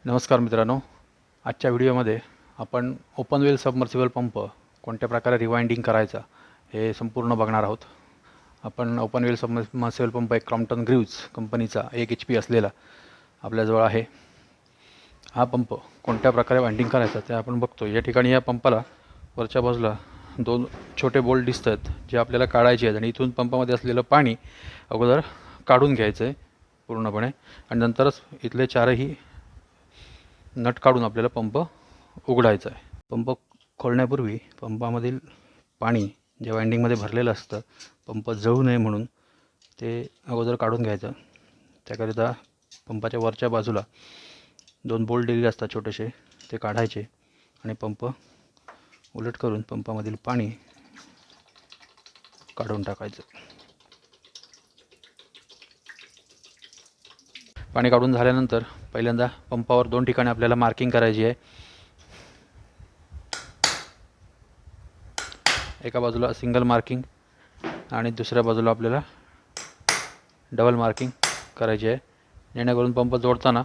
नमस्कार मित्रांनो, आजच्या व्हिडिओमध्ये आपण ओपन वेल सबमर्सिबल पंप कोणत्या प्रकारे रिवाइंडिंग करायचा हे संपूर्ण बघणार आहोत. आपण ओपन वेल सबमर्सिबल पंप एक क्रॉम्प्टन ग्रीव्ज कंपनीचा 1 HP असलेला आपल्याजवळ आहे. हा पंप कोणत्या प्रकारे वाइंडिंग करायचा ते आपण बघतो. या ठिकाणी या पंपाला वरच्या बाजूला 2 छोटे बोल्ट दिसतात जे आपल्याला काढायचे आहेत आणि इथून पंपामध्ये असलेलं पाणी अगोदर काढून घ्यायचं आहे पूर्णपणे आणि नंतरच इथले चारही नट काढून आपल्याला पंप उघडायचा आहे. पंप खोलण्यापूर्वी पंपामधील पाणी जे वाइंडिंगमध्ये भरलेलं असतं पंप जळू नये म्हणून ते अगोदर काढून घ्यायचं. त्याकरिता पंपाच्या वरच्या बाजूला 2 बोल्ट दिलेले असतात छोटेसे, ते काढायचे आणि पंप उलट करून पंपामधील पाणी काढून टाकायचं. पाणी काढून झाल्यानंतर पहिल्यांदा पंपावर 2 ठिकाणी आपल्याला मार्किंग करायची आहे. एका बाजूला सिंगल मार्किंग आणि दुसऱ्या बाजूला आपल्याला डबल मार्किंग करायची आहे, जेणेकरून पंप जोडताना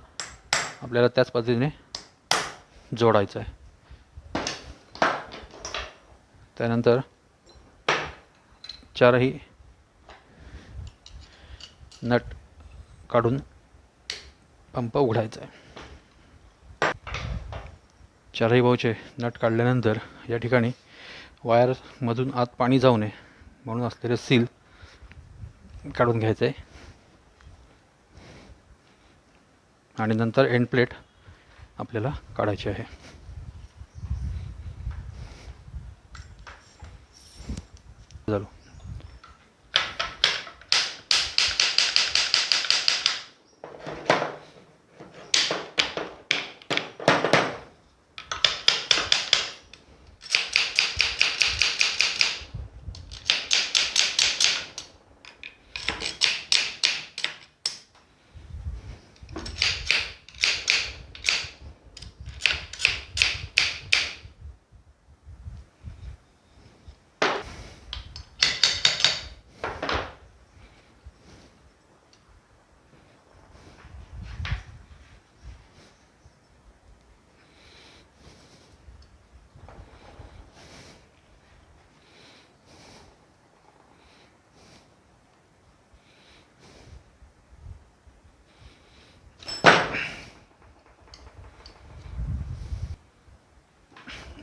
आपल्याला त्याच पद्धतीने जोडायचं आहे. त्यानंतर चारही नट काढून पंप उघडायचा आहे. चारही भाऊचे नट काढल्यानंतर या ठिकाणी वायरमधून आत पाणी जाऊ नये म्हणून असलेले सील काढून घ्यायचे आहे आणि नंतर एंड प्लेट आपल्याला काढायची आहे. झालं.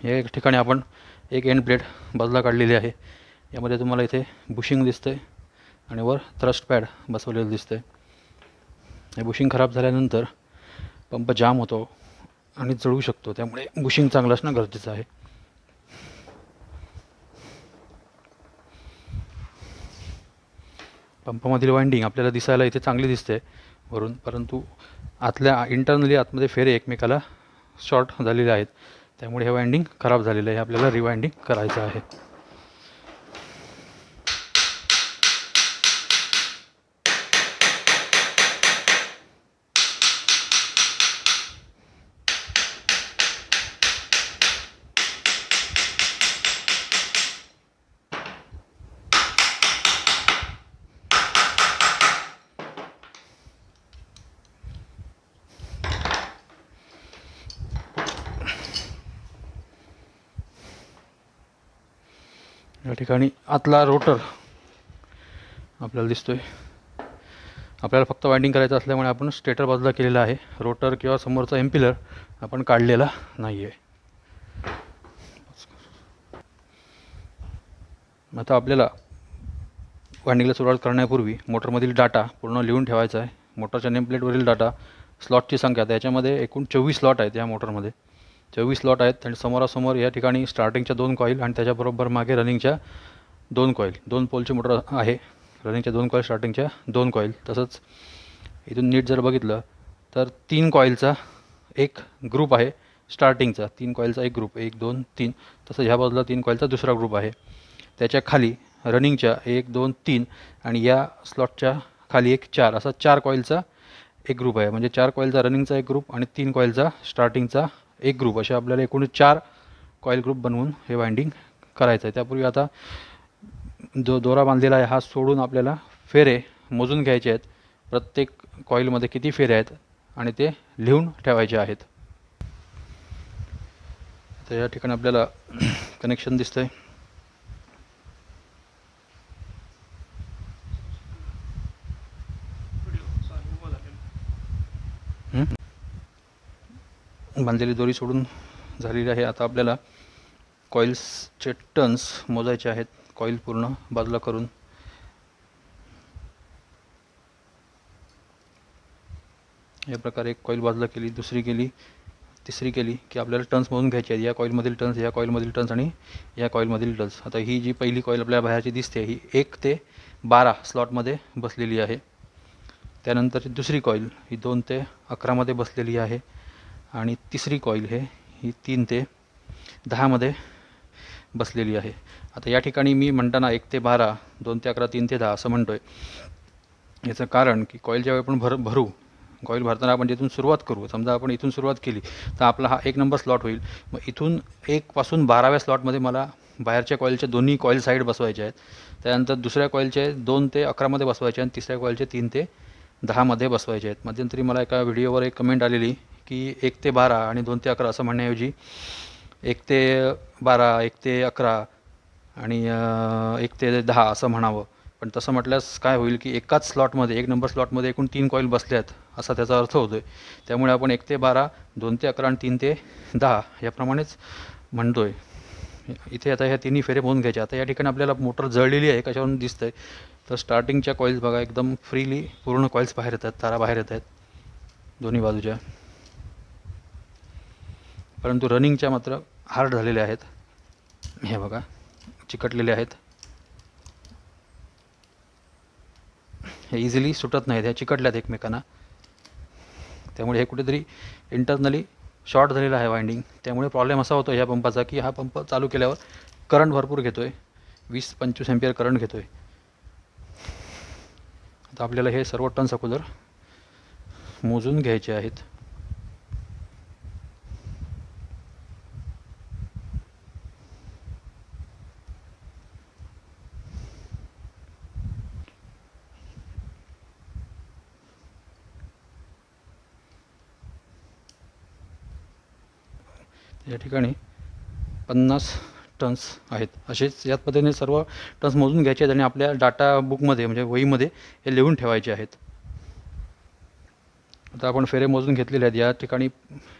या ठिकाणी आपण एक एंड प्लेट बाजूला काढलेली आहे. यामध्ये तुम्हाला इथे बुशिंग दिसतंय आणि वर थ्रस्ट पॅड बसवलेलं दिसतंय. हे बुशिंग खराब झाल्यानंतर पंप जाम होतो आणि जळू शकतो, त्यामुळे बुशिंग चांगलं असणं गरजेचं आहे. पंपामधील वाइंडिंग आपल्याला दिसायला इथे चांगली दिसते वरून, परंतु आतल्या इंटरनली आतमध्ये फेरे एकमेकाला शॉर्ट झालेले आहेत, त्यामुळे हे वाइंडिंग खराब झालेलं आहे. आपल्याला रिवाइंडिंग करायचं आहे. या ठिकाणी आतला रोटर आपल्याला दिसतोय. आपल्याला फक्त वाइंडिंग करायचं असल्यामुळे आपण स्टेटर बाजूला केलेला आहे. रोटर किंवा समोरचा एम्पिलर आपण काढलेला नाही आहे. आता आपल्याला वाइंडिंगला सुरुवात करण्यापूर्वी मोटरमधील डाटा पूर्ण लिहून ठेवायचा आहे. मोटरच्या नेमप्लेटवरील डाटा, स्लॉटची संख्या, त्याच्यामध्ये एकूण 24 स्लॉट आहेत. या मोटरमध्ये 24 स्लॉट आहेत आणि समोरासमोर या ठिकाणी स्टार्टिंगच्या 2 कॉईल आणि त्याच्याबरोबर मागे रनिंगच्या 2 कॉईल, 2 पोलची मोटर आहे. रनिंगच्या 2 कॉईल, स्टार्टिंगच्या 2 कॉईल. तसंच इथून नीट जर बघितलं तर 3 कॉईलचा एक ग्रुप आहे. स्टार्टिंगचा 3 कॉईलचा एक ग्रुप, 1 2 3. तसं ह्या बाजूला 3 कॉईलचा दुसरा ग्रुप आहे. त्याच्या खाली रनिंगच्या 1 2 3 आणि या स्लॉटच्या खाली एक 4, असा 4 कॉईलचा एक ग्रुप आहे. म्हणजे 4 कॉईलचा रनिंगचा एक ग्रुप आणि 3 कॉईलचा स्टार्टिंगचा एक ग्रुप, असे आपल्याला एकूण 4 कॉईल ग्रुप बनवून हे वाइंडिंग करायचं आहे. त्यापूर्वी आता जो दोरा बांधलेला आहे हा सोडून आपल्याला फेरे मोजून घ्यायचे आहेत. प्रत्येक कॉईलमध्ये किती फेरे आहेत आणि ते लिहून ठेवायचे आहेत. तर या ठिकाणी आपल्याला कनेक्शन दिसतंय. बांधलेली दोरी सोडून झालेली आहे. आता आपल्याला कॉईल्सचे टर्न्स मोजायचे आहेत. कॉईल पूर्ण बाजूला करून या प्रकारे एक कॉईल बाजूला केली, दुसरी केली, तिसरी केली की आपल्याला टर्न्स मोजून घ्यायचे आहेत. या कॉईलमधील टर्न्स, या कॉईलमधील टर्न्स आणि या कॉईलमधील टर्न्स. आता ही जी पहिली कॉईल आपल्याला बाहेरची दिसते ही 1 ते 12 स्लॉटमध्ये बसलेली आहे. त्यानंतर दुसरी कॉईल ही 2 ते 11 मध्ये बसलेली आहे. आणि तिसरी कॉईल ही 3 ते 10 मध्ये बसलेली आहे. आता या ठिकाणी मी म्हणताना 1 ते 12, 2 ते 11, 3 ते 10 असं म्हणतो आहे. याचं कारण की कॉईल ज्यावेळी आपण भरू, कॉईल भरताना आपण जिथून सुरुवात करू, समजा आपण इथून सुरुवात केली तर आपला हा 1 नंबर स्लॉट होईल. मग इथून 1 पासून 12व्या स्लॉटमध्ये मला बाहेरच्या कॉईलचे दोन्ही कॉईल साईड बसवायचे आहेत. त्यानंतर दुसऱ्या कॉईलचे 2 ते 11 मध्ये बसवायचे आणि तिसऱ्या कॉईलचे 3 ते 10 मध्ये बसवायचे आहेत. मध्यंतरी मला एका व्हिडिओवर एक कमेंट आलेली की 1 ते 12 आणि 2 ते 11 असं म्हणण्याऐवजी 1 ते 12, 1 ते 11 आणि 1 ते 10 असं म्हणावं. पण तसं म्हटल्यास काय होईल की एकाच स्लॉटमध्ये, 1 नंबर स्लॉटमध्ये एकूण 3 कॉईल बसले आहेत असा त्याचा अर्थ होतो आहे. त्यामुळे आपण 1 ते 12, 2 ते 11 आणि 3 ते 10 याप्रमाणेच म्हणतो आहे. इथे आता ह्या तिन्ही फेरे मोजून घ्यायचे. आता या ठिकाणी आपल्याला मोटर जळलेली आहे कशावरून दिसतं आहे तर स्टार्टिंगच्या कॉईल्स बघा एकदम फ्रीली पूर्ण कॉईल्स बाहेर येतात, तारा बाहेर येत आहेत दोन्ही बाजूच्या. परंतु रनिंगच्या मात्र हार्ड झालेल्या आहेत. हे बघा चिकटलेले आहेत. हे इझिली सुटत नाहीत, ह्या चिकटल्यात एकमेकांना. त्यामुळे हे कुठेतरी इंटरनली शॉर्ट झालेला आहे वाइंडिंग. त्यामुळे प्रॉब्लेम असा होतो ह्या पंपाचा की हा पंप चालू केल्यावर करंट भरपूर घेतो आहे, 20-25 एम्पियर करंट घेतो आहे. आता आपल्याला हे सर्व टर्न्स अगोदर मोजून घ्यायचे आहेत. या ठिकाणी 50 टर्न्स आहेत. असेच याच पद्धतीने सर्व टर्न्स मोजून घ्यायचे आहेत आणि आपल्या डाटा बुकमध्ये म्हणजे वहीमध्ये हे लिहून ठेवायचे आहेत. आता आपण फेरे मोजून घेतलेले आहेत. या ठिकाणी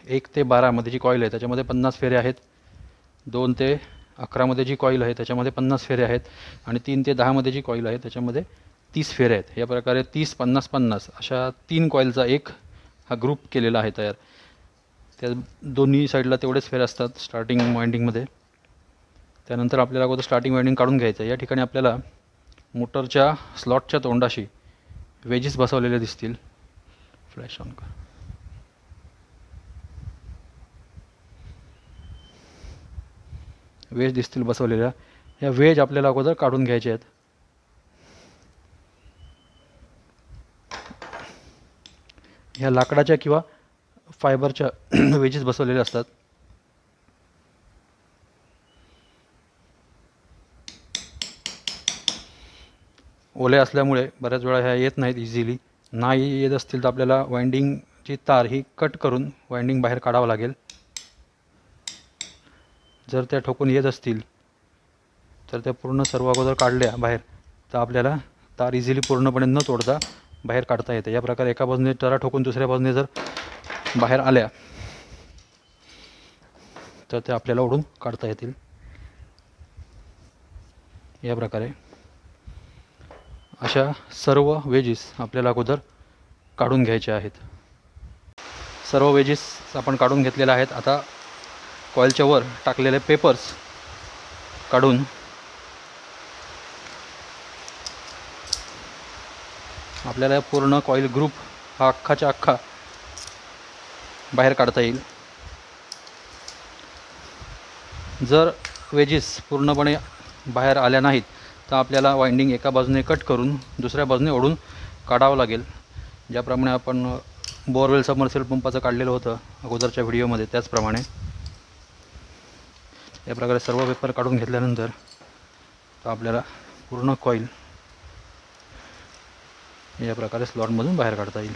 1 ते 12 मध्ये जी कॉईल आहे त्याच्यामध्ये 50 फेरे आहेत. 2 ते 11 मध्ये जी कॉईल आहे त्याच्यामध्ये 50 फेरे आहेत. आणि 3 ते 10 मध्ये जी कॉईल आहे त्याच्यामध्ये 30 फेरे आहेत. या प्रकारे 30, 50, 50 अशा 3 कॉईलचा एक हा ग्रुप केलेला आहे तयार. त्या दोन्ही साईडला तेवढेच फेरे असतात स्टार्टिंग वाइंडिंगमध्ये. त्यानंतर आपल्याला अगोदर स्टार्टिंग वाइंडिंग काढून घ्यायचं आहे. या ठिकाणी आपल्याला मोटरच्या स्लॉटच्या तोंडाशी वेजेस बसवलेले दिसतील. फ्लॅश ऑन कर. वेज दिसतील बसवलेल्या. या वेज आपल्याला अगोदर काढून घ्यायचे आहेत. ह्या लाकडाच्या किंवा फायबरच्या वेजेस बसवलेल्या असतात. ओल्या असल्यामुळे बऱ्याच वेळा ह्या येत नाहीत इझिली. नाही येत असतील तर आपल्याला वाइंडिंगची तार ही कट करून वाइंडिंग बाहेर काढावं लागेल. जर त्या ठोकून येत असतील तर त्या पूर्ण सर्व अगोदर काढल्या बाहेर तर आपल्याला तार इझिली पूर्णपणे न तोडता बाहेर काढता येते. या प्रकारे एका बाजूने तारा ठोकून दुसऱ्या बाजूने जर बाहेर आल्या तर त्या आपल्याला ओढून काढता येतील. या प्रकारे अशा सर्व वेजेस आपल्याला अगोदर काढून घ्यायचे आहेत. सर्व वेजेस आपण काढून घेतलेल्या आहेत. आता कॉईलच्या वर टाकलेले पेपर्स काढून आपल्याला पूर्ण कॉईल ग्रुप हा अख्खाच्या अख्खा बाहेर काढता येईल. जर वेजेस पूर्णपणे बाहेर आल्या नाहीत तर आपल्याला वाइंडिंग एका बाजूने कट करून दुसऱ्या बाजूने ओढून काढावं लागेल. ज्याप्रमाणे आपण बोरवेल सबमर्सिबल पंपाचं काढलेलं होतं अगोदरच्या व्हिडिओमध्ये त्याचप्रमाणे. या प्रकारे सर्व पेपर काढून घेतल्यानंतर आपल्याला पूर्ण कॉईल या प्रकारे स्लॉटमधून बाहेर काढता येईल.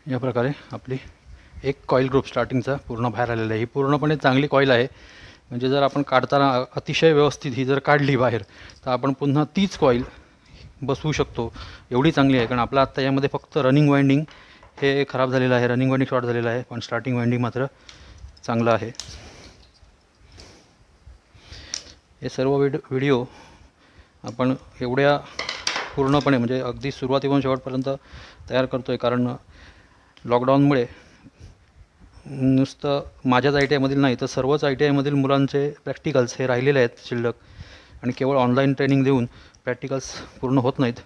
या प्रकारे आपली एक कॉईल ग्रुप स्टार्टिंगचा पूर्ण बाहेर आलेला आहे. ही पूर्णपणे चांगली कॉईल आहे. म्हणजे जर आपण काढताना अतिशय व्यवस्थित ही जर काढली बाहेर तर आपण पुन्हा तीच कॉईल बसवू शकतो. एवढी चांगली आहे. कारण आपला आत्ता यामध्ये फक्त रनिंग वाइंडिंग हे खराब झालेलं आहे, रनिंग वाइंडिंग शॉर्ट झालेलं आहे, पण स्टार्टिंग वाइंडिंग मात्र चांगलं आहे. हे सर्व व्हिडिओ आपण एवढ्या पूर्णपणे म्हणजे अगदी सुरुवातीपासून शेवटपर्यंत तयार करतो आहे कारण लॉकडाऊनमुळे नुसतं माझ्याच आय टी आयमधील नाही तर सर्वच आय टी आयमधील मुलांचे प्रॅक्टिकल्स हे राहिलेले आहेत शिल्लक, आणि केवळ ऑनलाईन ट्रेनिंग देऊन प्रॅक्टिकल्स पूर्ण होत नाहीत.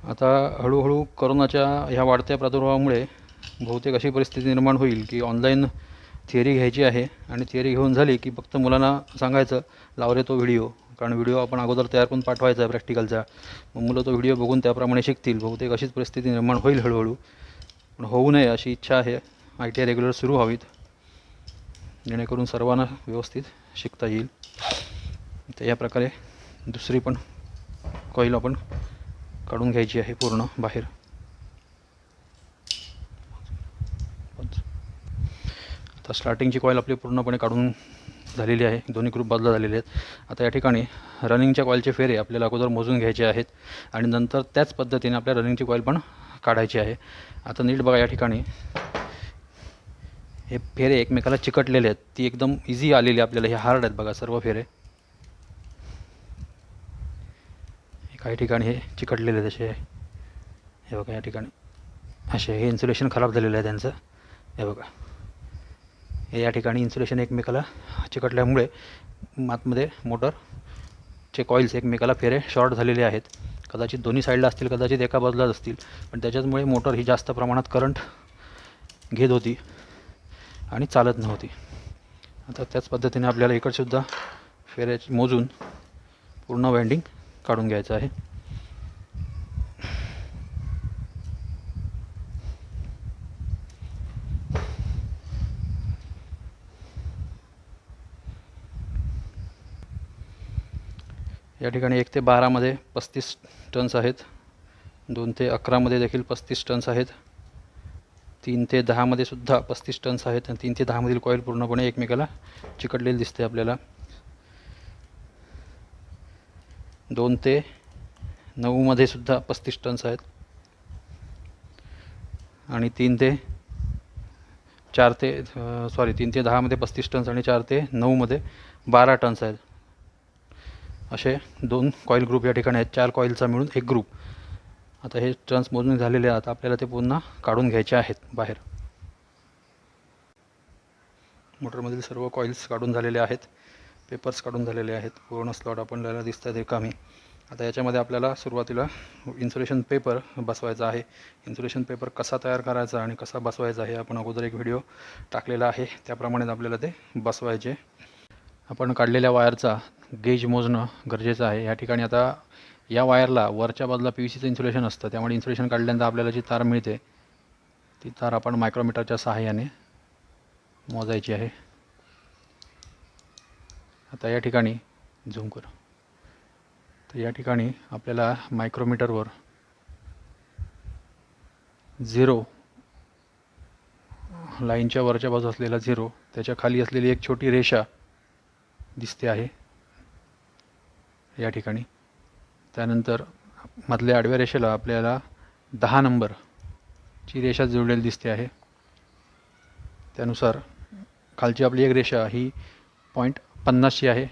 आता हळूहळू कोरोनाच्या ह्या वाढत्या प्रादुर्भावामुळे बहुतेक अशी परिस्थिती निर्माण होईल की ऑनलाईन थिअरी घ्यायची आहे आणि थिअरी घेऊन झाली की फक्त मुलांना सांगायचं लाव रे तो व्हिडिओ, कारण व्हिडिओ आपण अगोदर तयार करून पाठवायचा आहे प्रॅक्टिकलचा, मग मुलं तो व्हिडिओ बघून त्याप्रमाणे शिकतील. बहुतेक अशीच परिस्थिती निर्माण होईल हळूहळू, पण होऊ नये अशी इच्छा आहे. आय टी आय रेग्युलर सुरू व्हावीत जेणेकरून सर्वांना व्यवस्थित शिकता येईल. तर या प्रकारे दुसरी पण कॉईल आपण काढून घ्यायची आहे पूर्ण बाहेर. आता स्टार्टिंगची कॉईल आपली पूर्णपणे काढून झालेली आहे. दोन्ही ग्रुप बाजूला झालेले आहेत. आता या ठिकाणी रनिंगच्या कॉईलचे फेरे आपल्याला अगोदर मोजून घ्यायचे आहेत आणि नंतर त्याच पद्धतीने आपल्या रनिंगची कॉईल पण काढायची आहे. आता नीट बघा, या ठिकाणी हे फेरे एकमेकाला चिकटलेले आहेत. ती एकदम इझी आलेली आपल्याला, हे हार्ड आहेत बघा सर्व फेरे. काही ठिकाणी हे चिकटलेले तसे आहे, हे बघा या ठिकाणी असे, हे इन्सुलेशन खराब झालेलं आहे त्यांचं. हे बघा, हे या ठिकाणी इन्सुलेशन एकमेकाला चिकटल्यामुळे आतमध्ये मोटरचे कॉईल्स एकमेकाला फेरे शॉर्ट झालेले आहेत. कदाचित दोन्ही साईडला असतील, कदाचित एका बाजूलाच असतील, पण त्याच्यामुळे मोटर ही जास्त प्रमाणात करंट घेत होती आणि चालत नव्हती. आता त्याच पद्धतीने आपल्याला इकडसुद्धा फेऱ्याची मोजून पूर्ण वाइंडिंग काढून घ्यायचं आहे. या ठिकाणी 1 ते 12मध्ये 35 टन्स आहेत, 2 ते 11मध्ये देखील 35 टन्स आहेत, 3 ते 10मध्ये सुद्धा 35 टन्स आहेत, आणि 3 ते 10मधील कॉईल पूर्णपणे एकमेकाला चिकटलेली दिसते आपल्याला. 2 ते 9मध्ये सुद्धा 35 टन्स आहेत, आणि 3 ते 10मध्ये 35 टन्स आणि 4 ते 9मध्ये 12 टन्स आहेत. असे 2 कॉईल ग्रुप या ठिकाणी आहेत. 4 कॉईलचा मिळून एक ग्रुप. आता हे टन्स मोजून झालेले आहेत. आपल्याला ते पुन्हा काढून घ्यायचे आहेत बाहेर. मोटरमधील सर्व कॉईल्स काढून झालेले आहेत, पेपर्स काढून झालेले आहेत, पूर्ण स्लॉट आपल्याला दिसतात रिकामी. आता याच्यामध्ये आपल्याला सुरुवातीला इन्सुलेशन पेपर बसवायचा आहे. इन्सुलेशन पेपर कसा तयार करायचा आणि कसा बसवायचा हे आपण अगोदर एक व्हिडिओ टाकलेला आहे, त्याप्रमाणे आपल्याला ते बसवायचे. आपण काढलेल्या वायरचा गेज मोजणं गरजेचं आहे. या ठिकाणी आता या वायरला वरच्या बाजूला PVCचं इन्सुलेशन असतं, त्यामुळे इन्सुलेशन काढल्यानंतर आपल्याला जी तार मिळते ती तार आपण मायक्रोमीटरच्या सहाय्याने मोजायची आहे. आता या ठिकाणी झूम कर. तर या ठिकाणी आपल्याला मायक्रोमीटरवर 0 लाईनच्या वरच्या बाजू असलेला 0, त्याच्या खाली असलेली एक छोटी रेषा दिसते आहे या ठिकाणी. त्यानंतर मधल्या आडव्या रेषेला आपल्याला 10 नंबरची रेषा जोडलेली दिसते आहे. त्यानुसार खालची आपली एक रेषा ही 0.50ची आहे.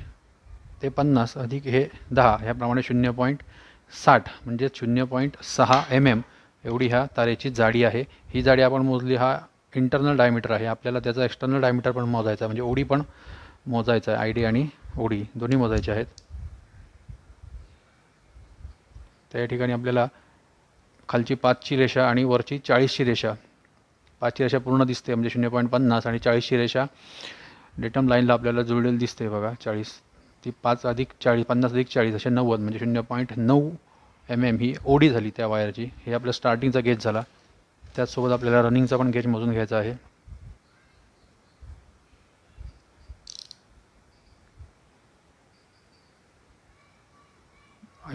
ते 50 अधिक हे 10 ह्याप्रमाणे 0.60 म्हणजे 0.6 mm एवढी ह्या तारेची जाडी आहे. ही जाडी आपण मोजली, हा इंटरनल डायमीटर आहे. आपल्याला त्याचा एक्सटर्नल डायमीटर पण मोजायचा आहे, म्हणजे ओडी पण मोजायचा आहे. ID आणि ओडी दोन्ही मोजायचे आहेत. त्या ठिकाणी आपल्याला खालची 5ची रेषा आणि वरची 40ची रेषा, 5ची रेषा पूर्ण दिसते म्हणजे 0.50, आणि 40ची रेषा डेटम लाईनला आपल्याला जुळलेली दिसते बघा 40. ती 5 अधिक 40, 50 अधिक 40 असे 90 म्हणजे 0.9 mm ही ओडी झाली त्या वायरची. हे आपलं स्टार्टिंगचा गेज झाला. त्याचसोबत आपल्याला रनिंगचा पण गेज मोजून घ्यायचा आहे.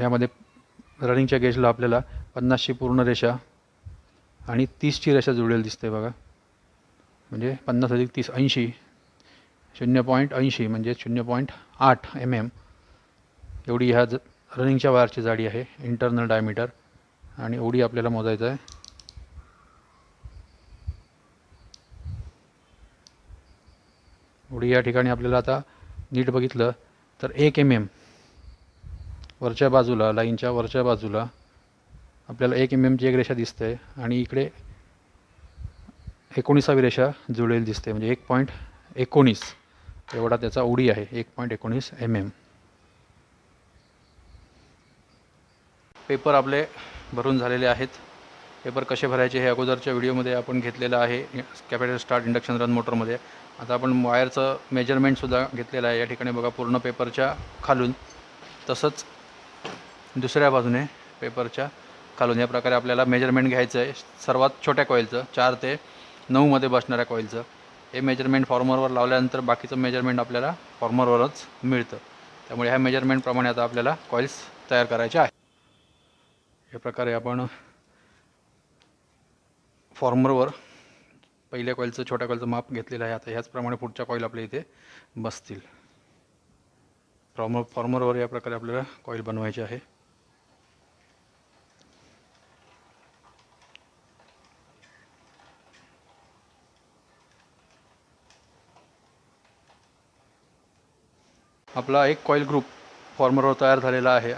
यामध्ये रनिंगच्या गेजला आपल्याला 50ची पूर्ण रेषा आणि 30ची रेषा जुळलेली दिसते बघा. म्हणजे 50 अधिक 30 80, 0.80 म्हणजे 0.8 mm एवढी ह्या रनिंगच्या वायरची जाडी आहे, इंटरनल डायमीटर. आणि ओडी आपल्याला मोजायचं आहे. ओडी या ठिकाणी आपल्याला आता नीट बघितलं तर 1 mm वरच्या बाजूला, लाईनच्या वरच्या बाजूला आपल्याला 1 mm ची एक रेषा दिसते आणि इकडे 19वी रेषा जुळलेली दिसते. म्हणजे 1.19 एवढा त्याचा ओडी आहे, 1.19 mm. पेपर आपले भरून झालेले आहेत. पेपर कसे भरायचे हे अगोदरच्या व्हिडिओमध्ये आपण घेतलेलं आहे कॅपिटल स्टार्ट इंडक्शन रन मोटरमध्ये. आता आपण वायरचं मेजरमेंटसुद्धा घेतलेलं आहे या ठिकाणी बघा, पूर्ण पेपरच्या खालून, तसंच दुसऱ्या बाजूने पेपरच्या खालून. या प्रकारे आपल्याला मेजरमेंट घ्यायचं आहे सर्वात छोट्या कॉईलचं, 4 ते 9 मध्ये बसणाऱ्या कॉईलचं. हे मेजरमेंट फॉर्मरवर लावल्यानंतर बाकीचं मेजरमेंट आपल्याला फॉर्मरवरच मिळतं. त्यामुळे ह्या मेजरमेंटप्रमाणे आता आपल्याला कॉईल्स तयार करायचे आहे. या प्रकारे आपण फॉर्मरवर पहिल्या कॉईलचं, छोट्या कॉईलचं माप घेतलेलं आहे. आता ह्याचप्रमाणे पुढच्या कॉईल आपल्या इथे बसतील. फॉर्मरवर या प्रकारे आपल्याला कॉईल बनवायचे आहे. आपला एक कॉईल ग्रुप फॉर्मरवर तयार झालेला आहे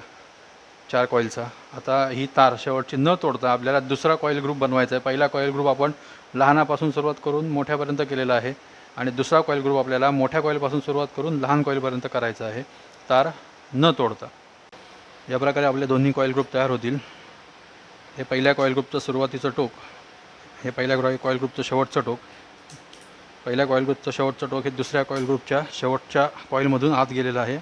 4 कॉईलचा. आता ही तार शेवटची न तोडता आपल्याला दुसरा कॉईल ग्रुप बनवायचा आहे. पहिला कॉईल ग्रुप आपण लहानापासून सुरुवात करून मोठ्यापर्यंत केलेला आहे आणि दुसरा कॉईल ग्रुप आपल्याला मोठ्या कॉईलपासून सुरुवात करून लहान कॉईलपर्यंत करायचा आहे, तार न तोडता. या प्रकारे आपले दोन्ही कॉईल ग्रुप तयार होतील. हे पहिल्या कॉईल ग्रुपचं सुरुवातीचं टोक, हे पहिल्या कॉईल ग्रुपचं शेवटचं टोक. पहिल्या कॉईल ग्रुपचं शेवटचं टोक हे दुसऱ्या कॉईल ग्रुपच्या शेवटच्या कॉईलमधून आत गेलेलं आहे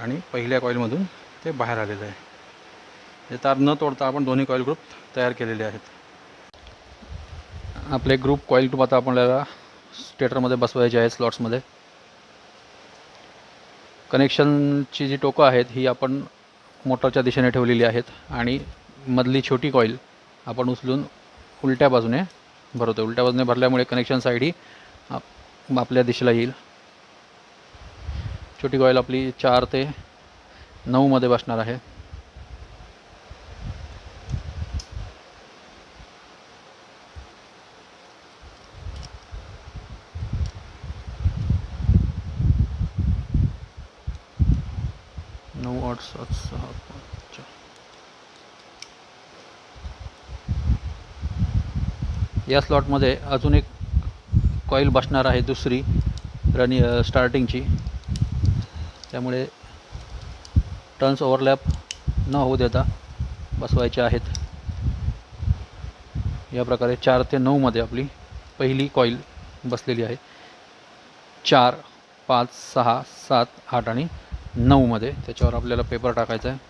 आणि पहिल्या कॉईलमधून ते बाहेर आलेलं आहे. हे तार न तोडता आपण दोन्ही कॉईल ग्रुप तयार केलेले आहेत. आपले ग्रुप कॉईल ग्रुप आता आपल्याला स्टेटरमध्ये बसवायचे आहेत, स्लॉट्समध्ये. कनेक्शनची जी टोकं आहेत ही आपण मोटरच्या दिशेने ठेवलेली आहेत आणि मधली छोटी कॉईल आपण उचलून उलट्या बाजूने भरवतो. उलट्या बाजूने भरल्यामुळे कनेक्शन साईड ही आपल्या दिशेला येईल. छोटी कॉईल आपली 4 ते 9 मध्ये बसणार आहे. या स्लॉटमध्ये अजून एक कॉईल बसणार आहे, दुसरी स्टार्टिंगची. त्यामुळे टर्न्स ओव्हरलॅप न होऊ देता बसवायचे आहेत. या प्रकारे 4 ते 9 मध्ये आपली पहिली कॉईल बसलेली आहे. 4, 5, 6, 7, 8 आणि 9 मध्ये त्याच्यावर आपल्याला पेपर टाकायचा आहे.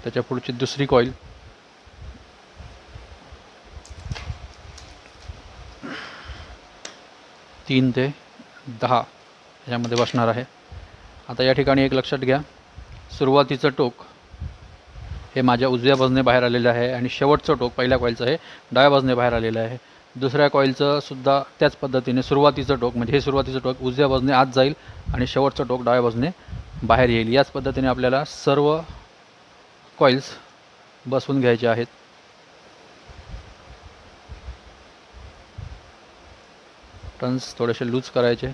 त्याच्या पुढची दुसरी कॉईल 3 ते 10 यामध्ये बसणार आहे. आता या ठिकाणी एक लक्षात घ्या, सुरुवातीचं टोक हे माझ्या उजव्या बाजूने बाहेर आलेलं आहे आणि शेवटचं टोक पहिल्या कॉईलचं हे डाव्या बाजूने बाहेर आलेलं आहे. दुसऱ्या कॉईलचं सुद्धा त्याच पद्धतीने सुरुवातीचं टोक, म्हणजे हे सुरुवातीचं टोक उजव्या बाजूने आत जाईल आणि शेवटचं टोक डाव्या बाजूने बाहेर येईल. याच पद्धतीने आपल्याला सर्व कॉईल्स बसवून घ्यायचे आहेत. टर्न्स थोडेसे लूज करायचे.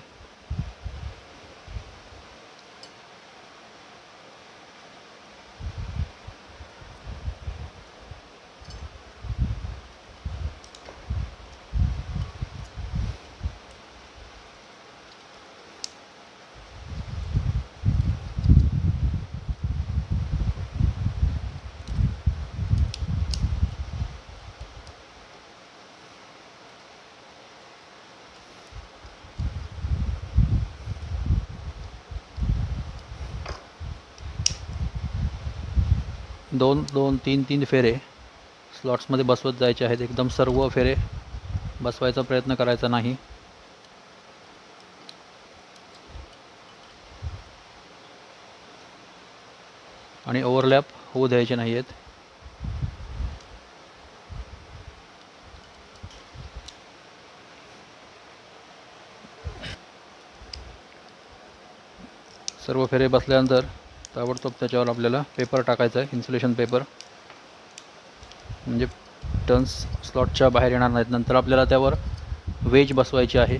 दोन दोन तीन तीन फेरे स्लॉट्समध्ये बसवत जायचे आहेत. एकदम सर्व फेरे बसवायचा प्रयत्न करायचा नाही. आणि ओव्हरलॅप होऊ द्यायचे नाही आहेत. सर्व फेरे बसल्यानंतर ताबडतोब त्याच्यावर आपल्याला पेपर टाकायचा आहे, इन्सुलेशन पेपर, म्हणजे टर्न्स स्लॉटच्या बाहेर येणार नाहीत. नंतर आपल्याला त्यावर वेज बसवायची आहे.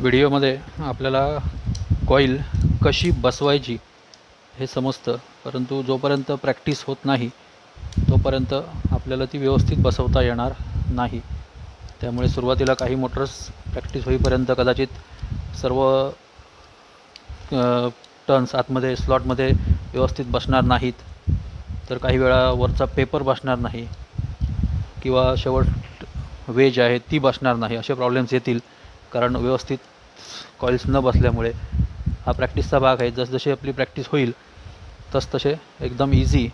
व्हिडिओमध्ये आपल्याला कॉईल कशी बसवायची हे समजतं, परंतु जोपर्यंत प्रॅक्टिस होत नाही तोपर्यंत आपल्याला ती व्यवस्थित बसवता येणार नाही. त्यामुळे सुरुवातीला काही मोटर्स प्रॅक्टिस होईपर्यंत कदाचित सर्व टर्न्स आतमध्ये स्लॉटमध्ये व्यवस्थित बसणार नाहीत, तर काही वेळा वरचा पेपर बसणार नाही किंवा शेवट वेज आहे ती बसणार नाही. असे प्रॉब्लेम्स येतील, कारण व्यवस्थित कॉइल्स न बसल्यामुळे. हा प्रॅक्टिसचा भाग आहे. जसजशी आपली प्रॅक्टिस होईल तसतसे एकदम इझी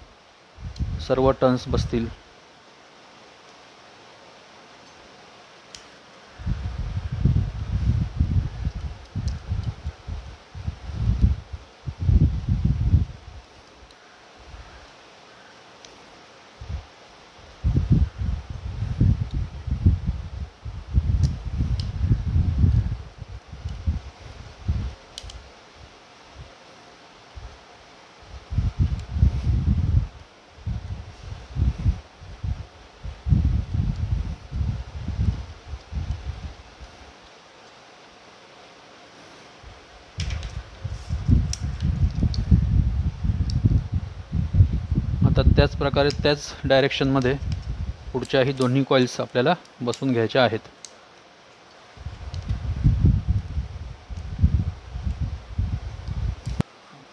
सर्व टर्न्स बसतील. आता त्याच प्रकारे त्याच डायरेक्शनमध्ये पुढच्याही दोन्ही कॉइल्स आपल्याला बसून घ्यायच्या आहेत.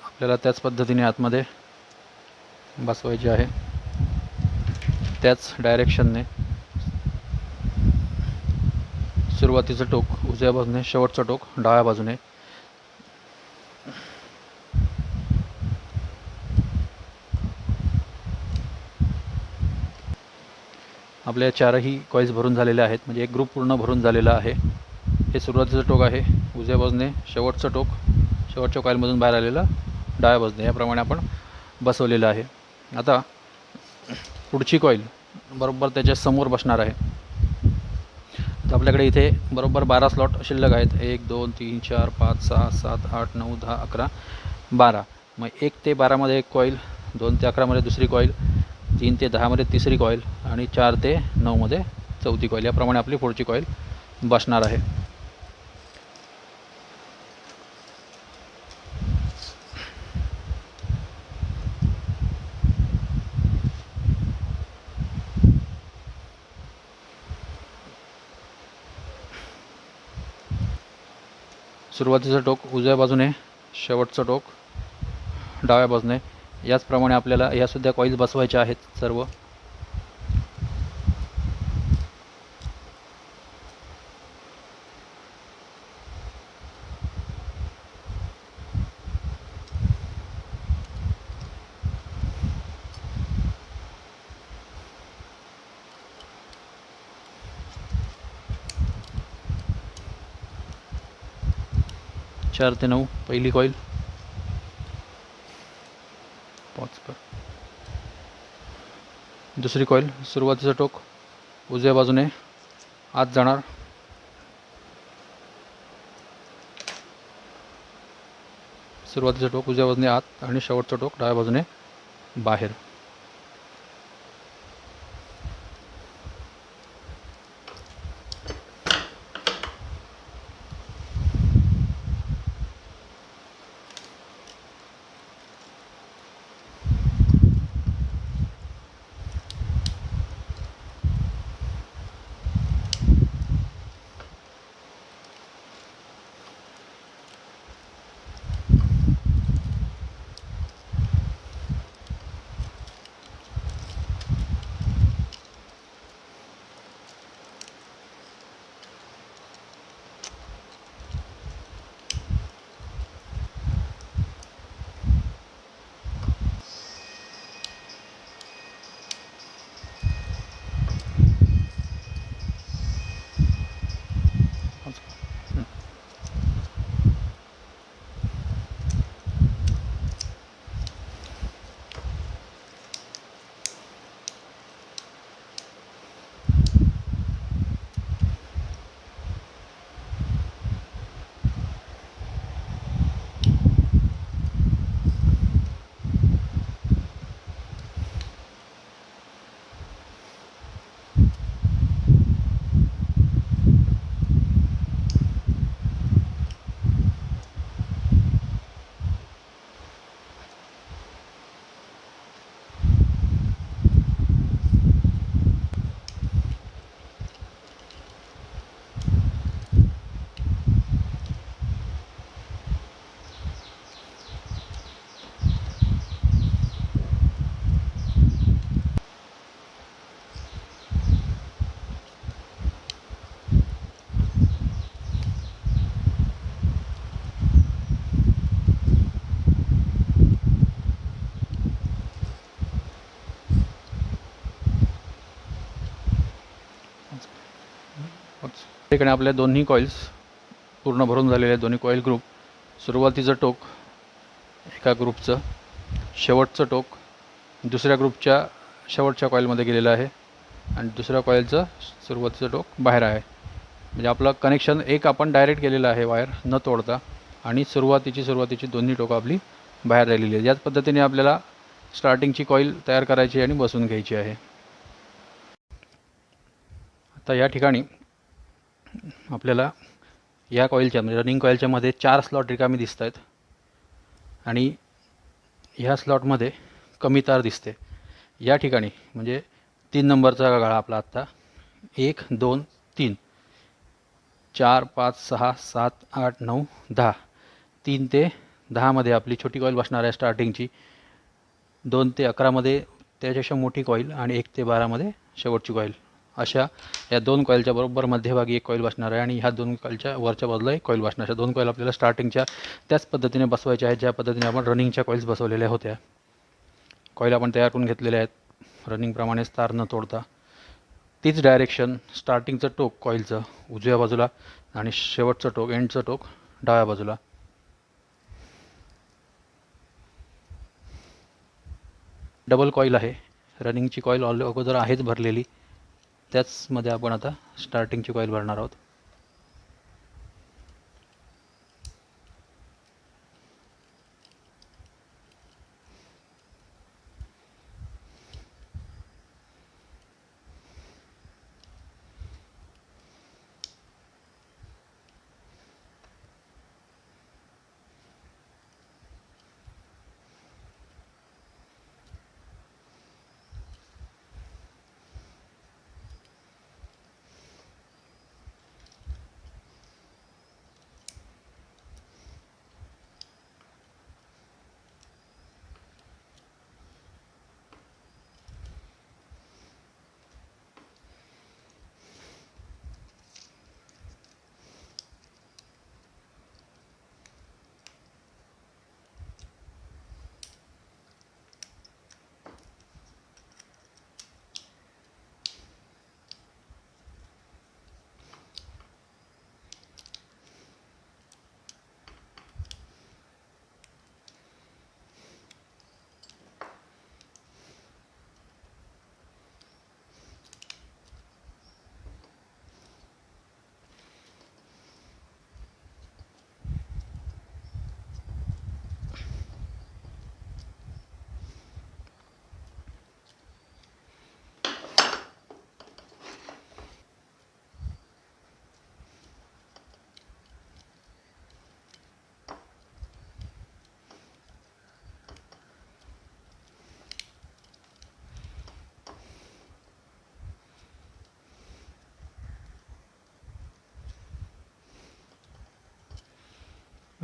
आपल्याला त्याच पद्धतीने आतमध्ये बसवायचे आहे, त्याच डायरेक्शनने. सुरुवातीचं टोक उजव्या बाजूने, शेवटचं टोक डाव्या बाजूने. आपल्या चारही कॉइल्स भरून झालेले आहेत, म्हणजे एक ग्रुप पूर्ण भरून झालेला आहे. हे सुरुवातीचं टोक आहे उजव्या बाजूने, शेवटचं टोक शेवटच्या कॉइलमधून बाहेर आलेलं डाव्या बाजूने. याप्रमाणे आपण बसवलेलं आहे. आता पुढची कॉइल बरोबर त्याच्या समोर बसणार आहे. तर आपल्याकडे इथे बरोबर 12 स्लॉट शिल्लक आहेत. 1 2 3 4 5 6 7 8 9 10 11 12. मग 1 ते 12मध्ये एक कॉइल, 2 ते 11मध्ये दुसरी कॉइल, 3 ते 10मध्ये तिसरी कॉइल आणि 4 ते 9मध्ये चौथी कॉइल. याप्रमाणे आपली पुढची कॉइल बसणार आहे. सुरुवातीचं टोक उजव्या बाजूने, शेवटचं टोक डाव्या बाजूने. याचप्रमाणे आपल्याला यासुद्धा कॉइल्स बसवायच्या आहेत सर्व. 4 ते 9 पहिली कॉईल, दुसरी कॉईल सुरुवातीचं टोक उजव्या बाजूने आत जाणार, सुरुवातीचं टोक उजव्या बाजूने आत आणि शेवटचं टोक डाव्या बाजूने बाहेर. ठिकाणी आपल्या दोन्ही कॉइल्स पूर्ण भरून झालेले दोन्ही कॉईल ग्रुप, सुरुवातीचं टोक एका ग्रुपचं, शेवटचं टोक दुसऱ्या ग्रुपच्या शेवटच्या कॉईलमध्ये गेलेलं आहे आणि दुसऱ्या कॉईलचं सुरुवातीचं टोक बाहेर आहे. म्हणजे आपलं कनेक्शन एक आपण डायरेक्ट केलेलं आहे वायर न तोडता, आणि सुरुवातीची दोन्ही टोकं आपली बाहेर राहिलेली आहेत. याच पद्धतीने आपल्याला स्टार्टिंगची कॉईल तयार करायची आणि बसवून घ्यायची आहे. आता या ठिकाणी आपल्याला या कॉईलच्या म्हणजे रनिंग कॉईलच्या मध्ये 4 स्लॉट रिकामी दिसत आहेत आणि ह्या स्लॉटमध्ये कमी तार दिसते. या ठिकाणी म्हणजे 3 नंबरचा गाळा आपला आत्ता 1 2 3 4 5 6 7 8 9 10, 3 ते 10 मध्ये आपली छोटी कॉईल बसणार आहे स्टार्टिंगची, 2 ते 11 मध्ये त्याच्यापेक्षा मोठी कॉईल आणि 1 ते 12 मध्ये शेवटची कॉईल. अशा या 2 कॉईलच्या बरोबर मध्यभागी एक कॉईल बसणार आहे आणि ह्या 2 कॉईलच्या वरच्या बाजूला एक कॉईल बसणार. अशा 2 कॉईल आपल्याला स्टार्टिंगच्या त्याच पद्धतीने बसवायच्या आहेत ज्या पद्धतीने आपण रनिंगच्या कॉईल्स बसवलेल्या होत्या. कॉईल आपण तयार करून घेतलेल्या आहेत रनिंगप्रमाणेच तार न तोडता. तीच डायरेक्शन, स्टार्टिंगचं टोक कॉईलचं उजव्या बाजूला आणि शेवटचं टोक एंडचं टोक डाव्या बाजूला. डबल कॉईल आहे, रनिंगची कॉईल अगोदर आहेच भरलेली, त्याचमध्ये आपण आता स्टार्टिंगची कॉईल भरणार आहोत.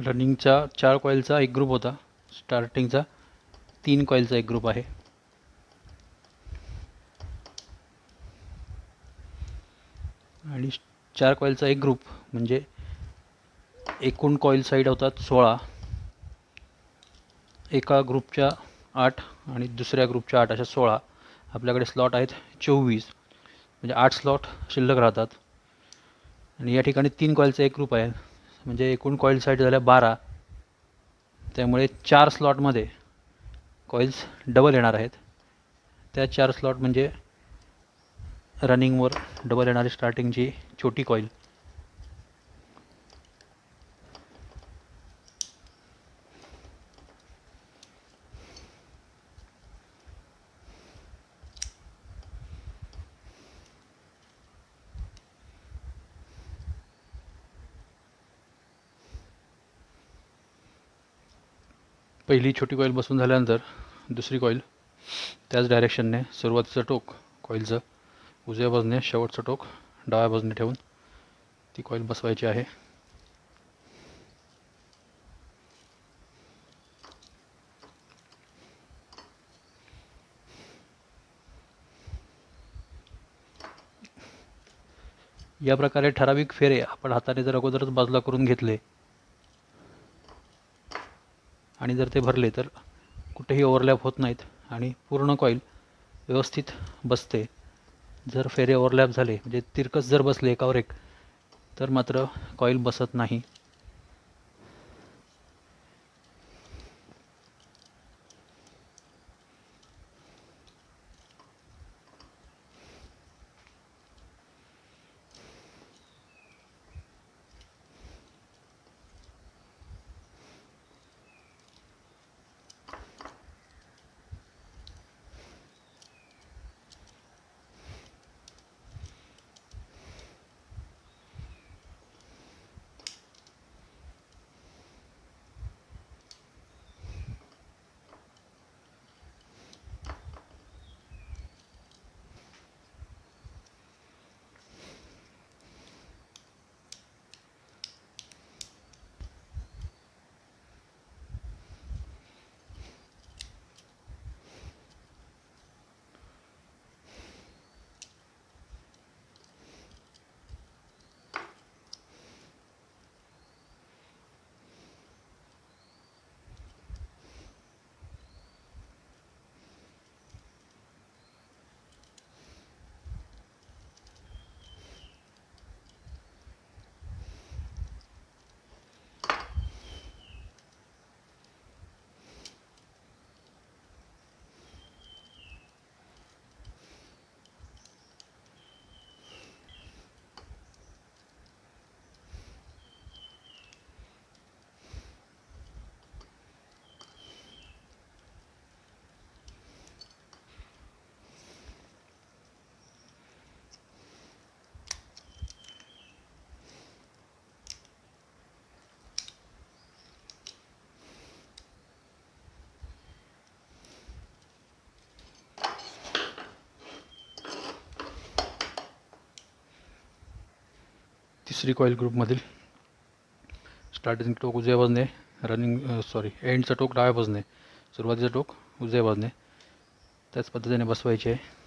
रनिंगचा 4 कॉईलचा एक ग्रुप होता, स्टार्टिंगचा 3 कॉईलचा एक ग्रुप आहे. आणि 4 कॉईलचा एक ग्रुप म्हणजे एकूण कॉईल साईड होतात 16, एका ग्रुपच्या 8 आणि दुसऱ्या ग्रुपच्या 8 अशा 16. आपल्याकडे स्लॉट आहेत 24, म्हणजे 8 स्लॉट शिल्लक राहतात. आणि या ठिकाणी 3 कॉईलचा एक ग्रुप आहे, म्हणजे एकूण कॉईल साईड झाल्या 12. त्यामुळे 4 स्लॉटमध्ये कॉईल्स डबल येणार आहेत. त्या 4 स्लॉट म्हणजे रनिंगवर डबल येणारी स्टार्टिंगची छोटी कॉईल. पहिली छोटी कॉईल बसून झाल्यानंतर दुसरी कॉईल त्याच डायरेक्शनने सुरुवातीचं टोक कॉईलचं उजव्या बाजूने, शेवटचं टोक डाव्या बाजूने ठेवून ती कॉईल बसवायची आहे. या प्रकारे ठराविक फेरे आपण हाताने जर अगोदरच बाजूला करून घेतले आणि जर ते भरले तर कुठेही ओव्हरलॅप होत नाहीत आणि पूर्ण कॉईल व्यवस्थित बसते. जर फेरे ओव्हरलॅप झाले, म्हणजे तिरकस जर बसले एकावर एक, तर मात्र कॉईल बसत नाही. तिसरी कॉईल ग्रुपमधील स्टार्टिंग टोक उजव्या बाजूने, एंडचं टोक डाव्या बाजूने, सुरुवातीचं टोक उजव्या बाजूने त्याच पद्धतीने बसवायचे आहे.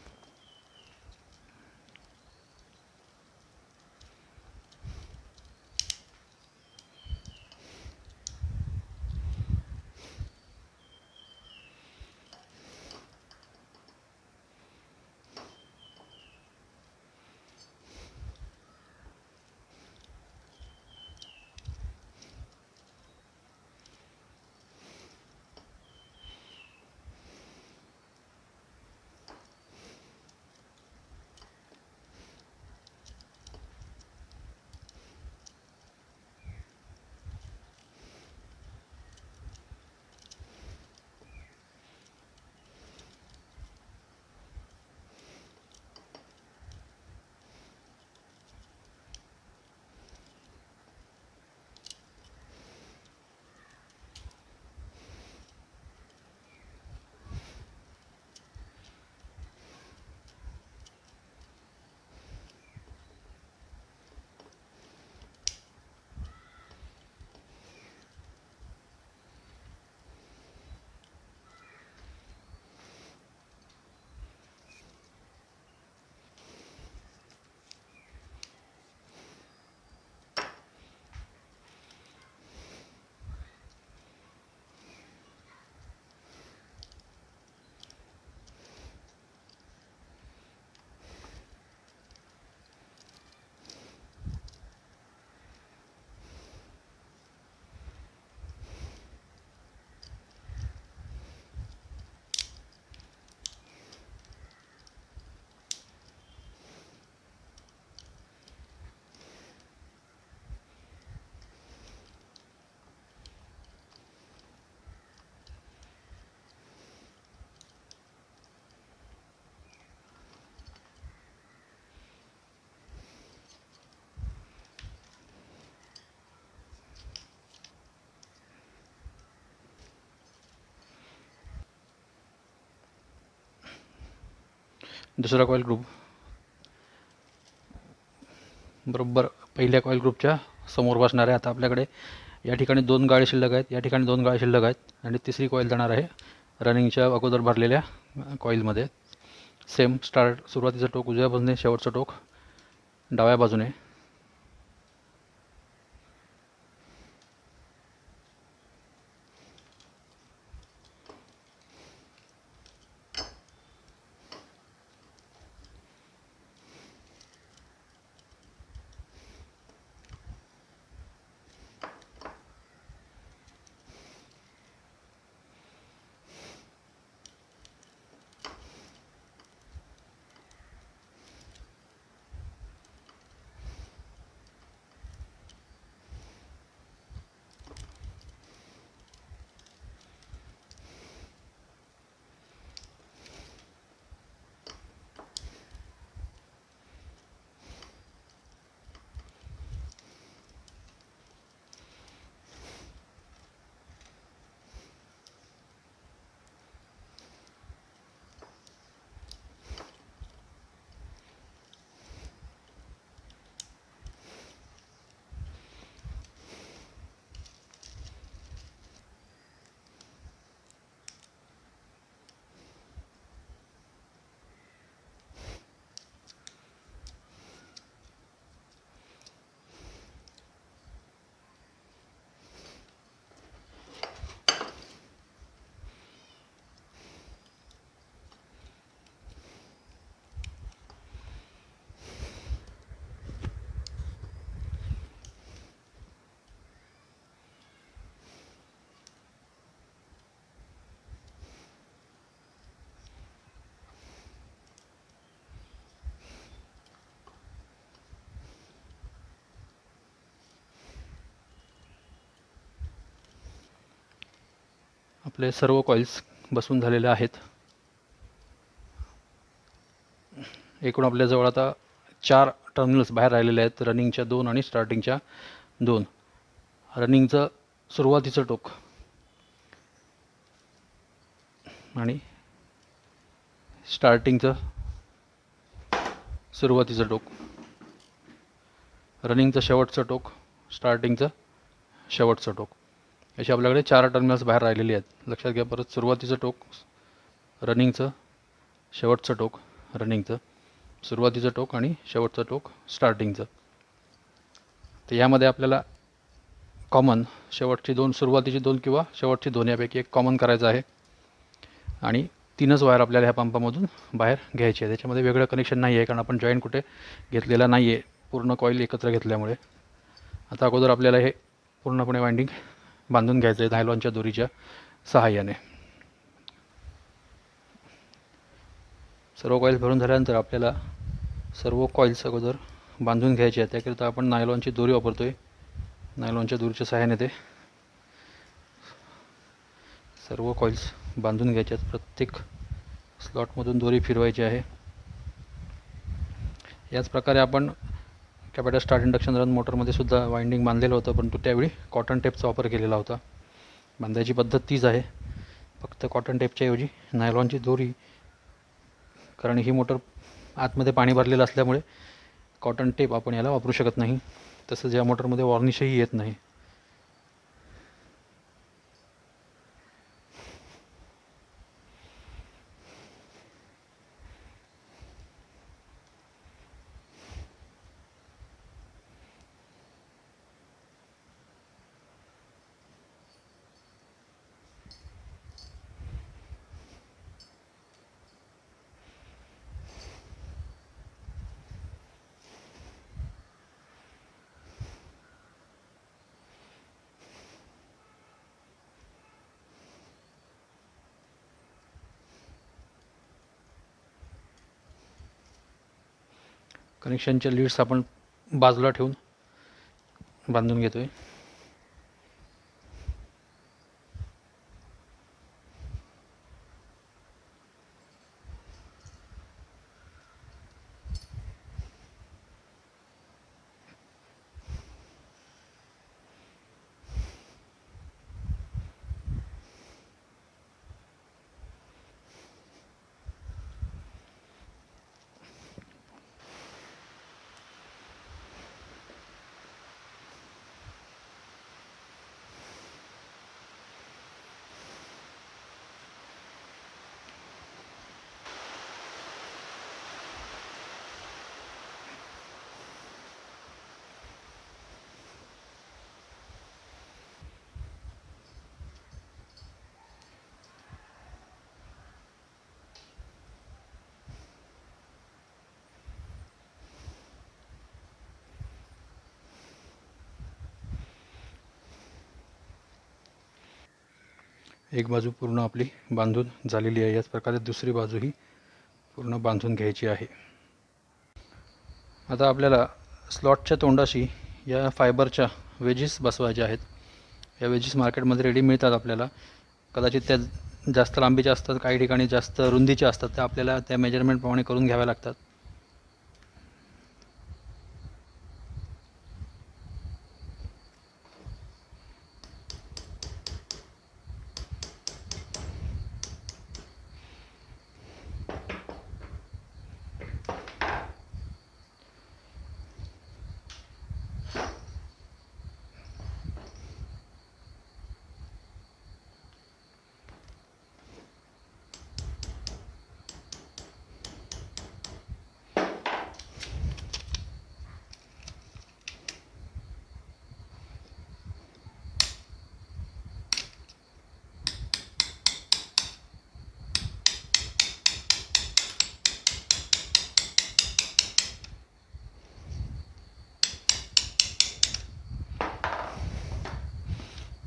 दुसरा कॉईल ग्रुप बरोबर पहिल्या कॉईल ग्रुपच्या समोर बसणार आहे. आता आपल्याकडे या ठिकाणी 2 गाळे शिल्लक आहेत, या ठिकाणी 2 गाळे शिल्लक आहेत आणि तिसरी कॉईल जाणार आहे रनिंगच्या अगोदर भरलेल्या कॉईलमध्ये. सेम सुरुवातीचं टोक उजव्या बाजूने, शेवटचं टोक डाव्या बाजूने. आपले सर्व कॉइल्स बसून झालेले आहेत. एकूण आपल्याजवळ आता 4 टर्मिनल्स बाहेर राहिलेले आहेत, रनिंगच्या 2 आणि स्टार्टिंगच्या 2. रनिंगचं सुरुवातीचं टोक आणि स्टार्टिंगचं सुरुवातीचं टोक, रनिंगचं शेवटचं टोक, स्टार्टिंगचं शेवटचं टोक, अशी आपल्याकडे 4 टर्मिनल्स बाहेर राहिलेली आहेत. लक्षात घ्या. परत सुरुवातीचं टोक रनिंगचं, शेवटचं टोक रनिंगचं, सुरुवातीचं टोक आणि शेवटचं टोक स्टार्टिंगचं. तर यामध्ये आपल्याला कॉमन शेवटची 2, सुरुवातीची 2 किंवा शेवटची 2 यापैकी एक कॉमन करायचं आहे आणि 3च वायर आपल्याला ह्या पंपामधून बाहेर घ्यायची आहे. त्याच्यामध्ये वेगळं कनेक्शन नाही आहे, कारण आपण जॉईंट कुठे घेतलेला नाही आहे, पूर्ण कॉईल एकत्र घेतल्यामुळे. आता अगोदर आपल्याला हे पूर्णपणे वाइंडिंग बांधून घ्यायचं आहे नायलॉनच्या दोरीच्या सहाय्याने. सर्व कॉईल भरून झाल्यानंतर आपल्याला सर्व कॉईल्स अगोदर बांधून घ्यायचे आहेत. त्याकरिता आपण नायलॉनची दोरी वापरतोय. नायलॉनच्या दोरीच्या सहाय्याने ते सर्व कॉईल्स बांधून घ्यायचे आहेत. प्रत्येक स्लॉटमधून दोरी फिरवायची आहे. याच प्रकारे आपण कॅपेटर स्टार्ट इंडक्शन रन मोटरमध्ये सुद्धा वाइंडिंग बांधलेलं होतं, परंतु त्यावेळी कॉटन टेपचा वापर केलेला होता. बांधायची पद्धत तीच आहे, फक्त कॉटन टेपच्या ऐवजी नायलॉनची दोरी, कारण ही मोटर आतमध्ये पाणी भरलेलं असल्यामुळे कॉटन टेप आपण याला वापरू शकत नाही. तसंच या मोटरमध्ये वॉर्निशही येत नाही. कनेक्शनच्या लीड्स आपण बाजूला ठेवून बांधून घेतोय. एक बाजू पूर्ण आपली बांधून झालेली आहे. याच प्रकारे दुसरी बाजूही पूर्ण बांधून घ्यायची आहे. आता आपल्याला स्लॉटच्या तोंडाशी या फायबरच्या वेजेस बसवायच्या आहेत. या वेजेस मार्केटमध्ये रेडी मिळतात आपल्याला. कदाचित त्या जास्त लांबीच्या असतात, काही ठिकाणी जास्त रुंदीच्या असतात. त्या आपल्याला त्या मेजरमेंटप्रमाणे करून घ्याव्या लागतात.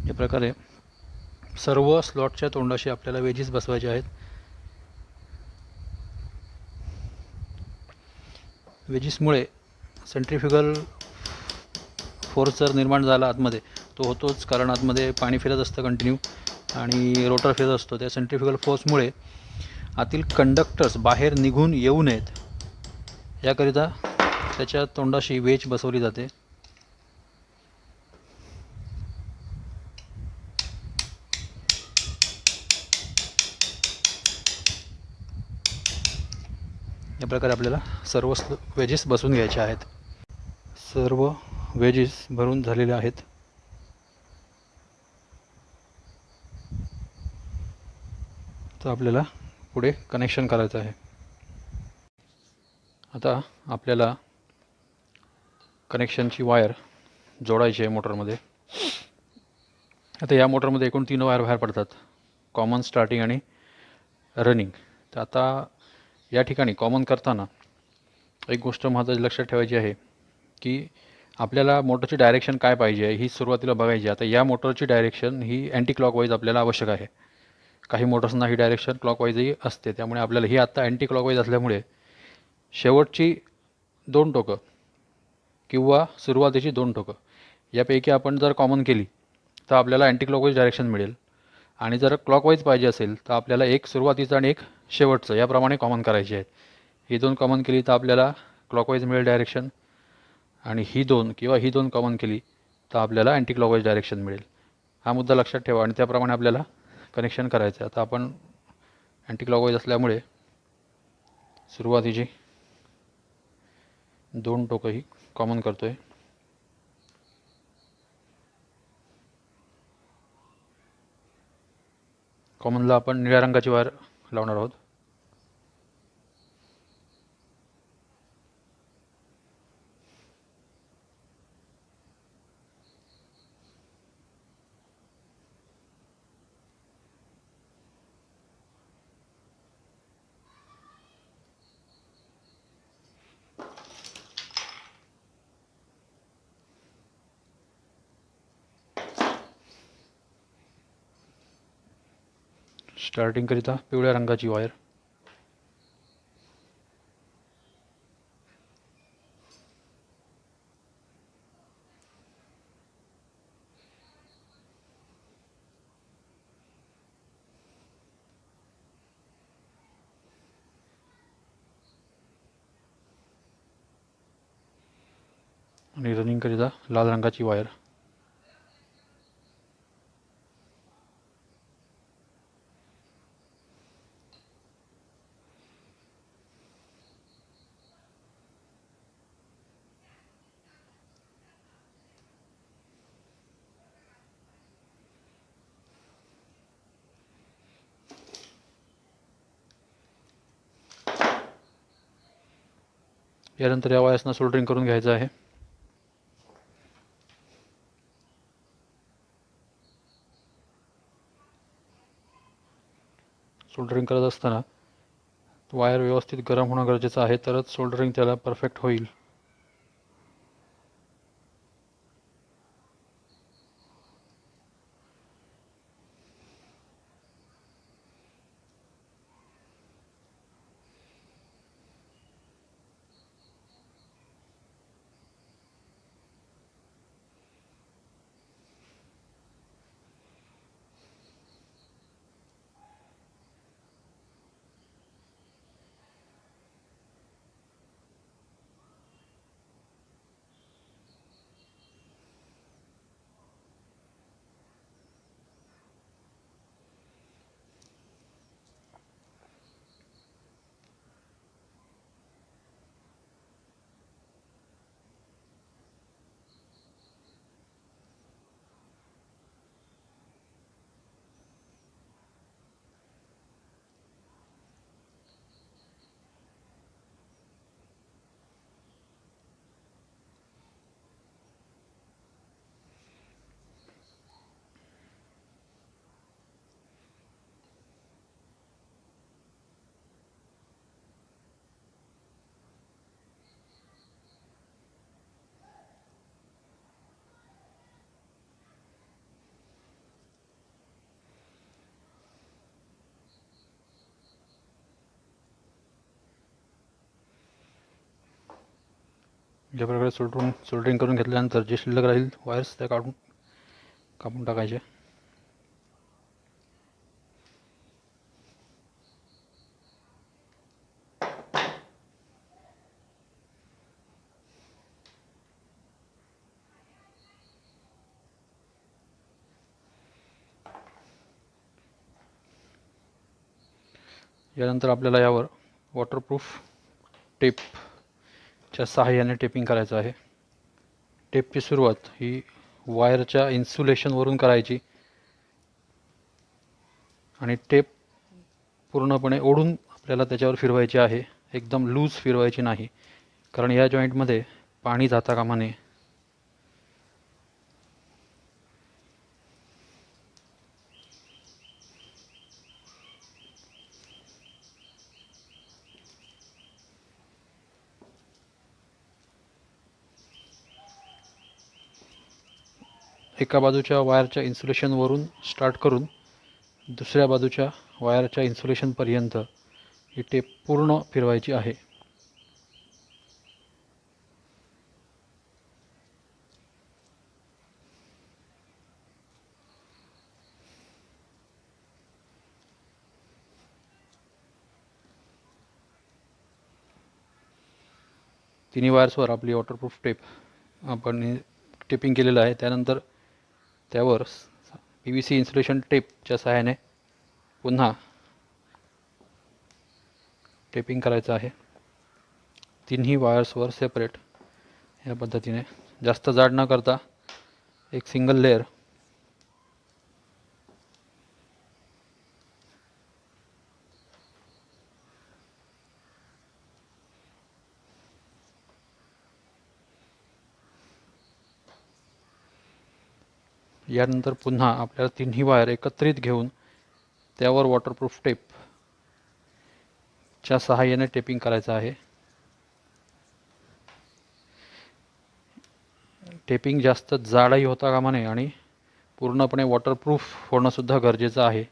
या प्रकारे सर्व स्लॉटच्या तोंडाशी आपल्याला वेजेस बसवायचे आहेत. वेजेसमुळे सेंट्रीफ्युगल फोर्स जर निर्माण झाला आतमध्ये, तो होतोच, कारण आतमध्ये पाणी फिरत असतं कंटिन्यू आणि रोटर फिरत असतो. त्या सेंट्रीफ्युगल फोर्समुळे आतील कंडक्टर्स बाहेर निघून येऊ नयेत याकरिता त्याच्या तोंडाशी वेज बसवली जाते. या प्रकारे आपल्याला सर्व वेजेस बसवून घ्यायचे आहेत. सर्व वेजेस भरून झालेले आहेत. तर आपल्याला पुढे कनेक्शन करायचं आहे. आता आपल्याला कनेक्शनची वायर जोडायची आहे मोटरमध्ये. आता या मोटरमध्ये एकूण 3 वायर बाहेर पडतात, कॉमन, स्टार्टिंग आणि रनिंग. तर आता या ठिकाणी कॉमन करताना एक गोष्ट महत्त्वाची लक्षात ठेवायची आहे की आपल्याला मोटरची डायरेक्शन काय पाहिजे आहे ही सुरुवातीला बघायची. आता या मोटरची डायरेक्शन ही अँटी क्लॉकवाईज आपल्याला आवश्यक आहे. काही मोटर्सना ही डायरेक्शन क्लॉकवाईजही असते. त्यामुळे आपल्याला ही आत्ता अँटी क्लॉकवाईज असल्यामुळे शेवटची 2 टोकं किंवा सुरुवातीची 2 टोकं यापैकी आपण जर कॉमन केली तर आपल्याला अँटी क्लॉकवाईज डायरेक्शन मिळेल. आणि जर क्लॉकवाईज पाहिजे असेल तर आपल्याला एक सुरुवातीचं आणि एक शेवटचं याप्रमाणे कॉमन करायचे आहेत. ही 2 कॉमन केली तर आपल्याला क्लॉकवाईज मिळेल डायरेक्शन, आणि ही 2 किंवा ही 2 कॉमन केली तर आपल्याला अँटी क्लॉकवाईज डायरेक्शन मिळेल. हा मुद्दा लक्षात ठेवा आणि त्याप्रमाणे आपल्याला कनेक्शन करायचं आहे. आता आपण अँटी क्लॉकवाईज असल्यामुळे सुरुवातीची 2 टोकंही कॉमन करतो आहे. कॉमनला आपण निळ्या रंगाची वायर लावणार आहोत. स्टार्टिंगकरिता पिवळ्या रंगाची वायर. आणि रनिंगकरिता लाल रंगाची वायर. यानंतर या वायर्सना सोल्डरिंग करून घ्यायचं आहे. सोल्डरिंग करत असताना वायर व्यवस्थित गरम होणं गरजेचं आहे, तरच सोल्डरिंग त्याला परफेक्ट होईल. ज्या प्रकारे सोल्डरिंग करून घेतल्यानंतर जे शिल्लक राहील वायर्स त्या कापून टाकायचे. यानंतर आपल्याला यावर वॉटरप्रूफ टेपच्या सहाय्याने टेपिंग करायचं आहे. टेपची सुरुवात ही वायरच्या इन्सुलेशनवरून करायची आणि टेप पूर्णपणे ओढून आपल्याला त्याच्यावर फिरवायची आहे. एकदम लूज फिरवायची नाही, कारण या जॉईंटमध्ये पाणी जाता कामा नये. एका बाजूच्या वायरच्या इन्सुलेशनवरून स्टार्ट करून दुसऱ्या बाजूच्या वायरच्या इन्सुलेशनपर्यंत ही टेप पूर्ण फिरवायची आहे. तिन्ही वायर्सवर आपली वॉटरप्रूफ टेप आपण टेपिंग केलेलं आहे. त्यानंतर त्यावर PVC इन्सुलेशन टेपच्या सहाय्याने पुन्हा टेपिंग करायचं आहे. तिन्ही वायर्सवर सेपरेट या पद्धतीने, जास्त जाड न करता एक सिंगल लेअर यानंतर पुन्हा आपल्याला तिन्ही वायर एकत्रित घेऊन त्यावर वॉटरप्रूफ टेपच्या सहाय्याने टेपिंग करायचं आहे. टेपिंग जास्त जाडही होता कामा नये आणि पूर्णपणे वॉटरप्रूफ होणंसुद्धा गरजेचं आहे.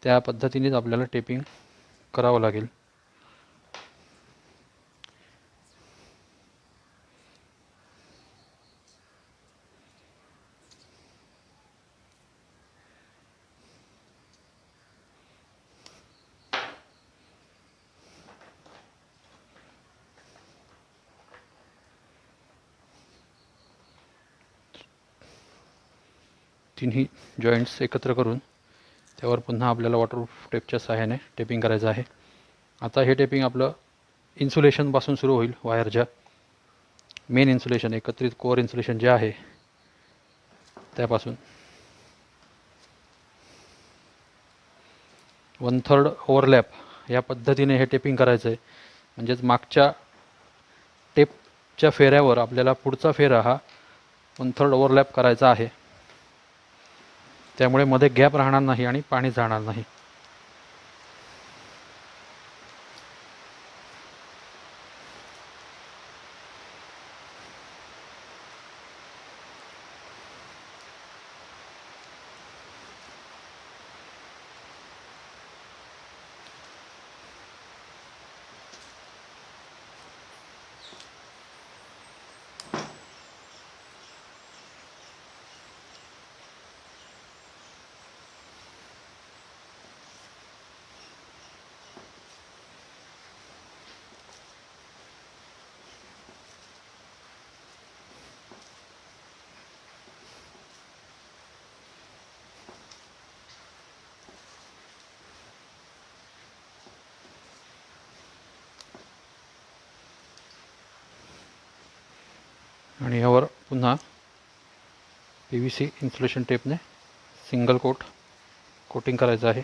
त्या पद्धतीनेच आपल्याला टेपिंग करावं लागेल. तिन्ही जॉईंट्स एकत्र करून त्यावर पुन्हा आपल्याला वॉटरप्रूफ टेपच्या सहाय्याने टेपिंग करायचं आहे. आता हे टेपिंग आपलं इन्सुलेशनपासून सुरू होईल. वायरच्या मेन इन्सुलेशन, एकत्रित कोअर इन्सुलेशन जे आहे त्यापासून 1/3 ओव्हरलॅप या पद्धतीने हे टेपिंग करायचं आहे. म्हणजेच मागच्या टेपच्या फेऱ्यावर आपल्याला पुढचा फेरा हा 1/3 ओव्हरलॅप करायचा आहे. त्यामुळे मध्ये गॅप राहणार नाही आणि पाणी जाणार नाही. आणि यावर पुन्हा PVC इन्सुलेशन टेपने सिंगल कोटिंग करायचं आहे.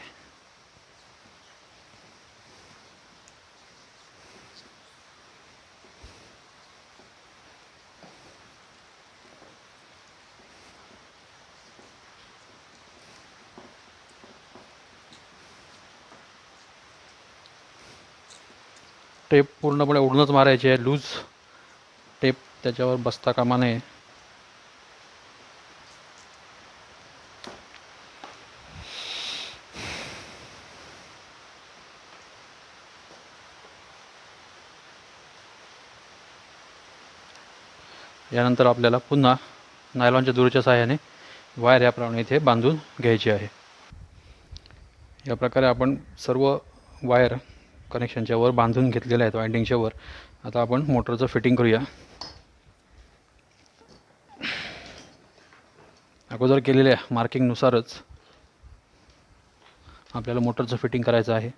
टेप पूर्णपणे उडूनच मारायची आहे. लूज टेप त्याच्यावर बसता कामा नये. यानंतर आपल्याला पुन्हा नायलॉनच्या दोरीच्या सहाय्याने वायर याप्रमाणे इथे बांधून घ्यायची आहे. या प्रकारे आपण सर्व वायर कनेक्शनच्या वर बांधून घेतलेल्या आहेत वाइंडिंगच्या वर. आता आपण मोटरचं फिटिंग करूया. अगोदर केलेल्या मार्किंगनुसारच आपल्याला मोटरचं फिटिंग करायचं आहे.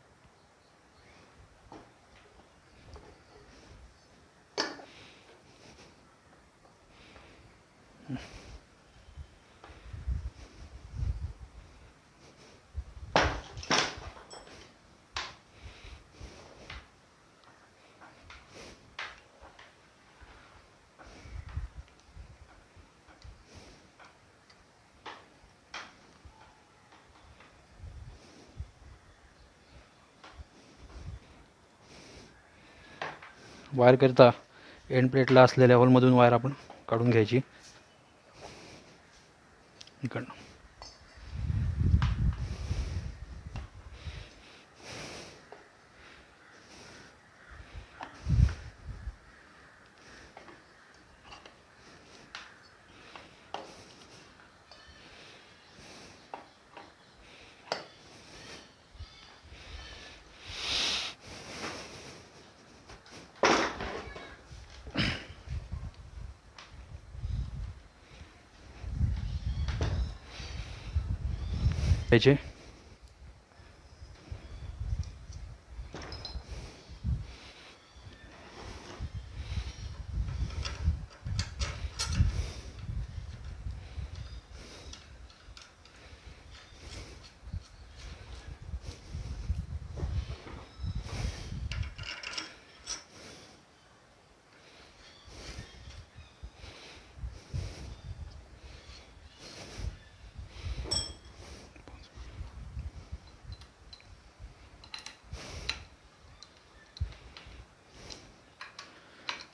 वायरकरिता एंड प्लेटला असलेल्या होलमधून वायर आपण काढून घ्यायची. इकडनं घ्यायचे.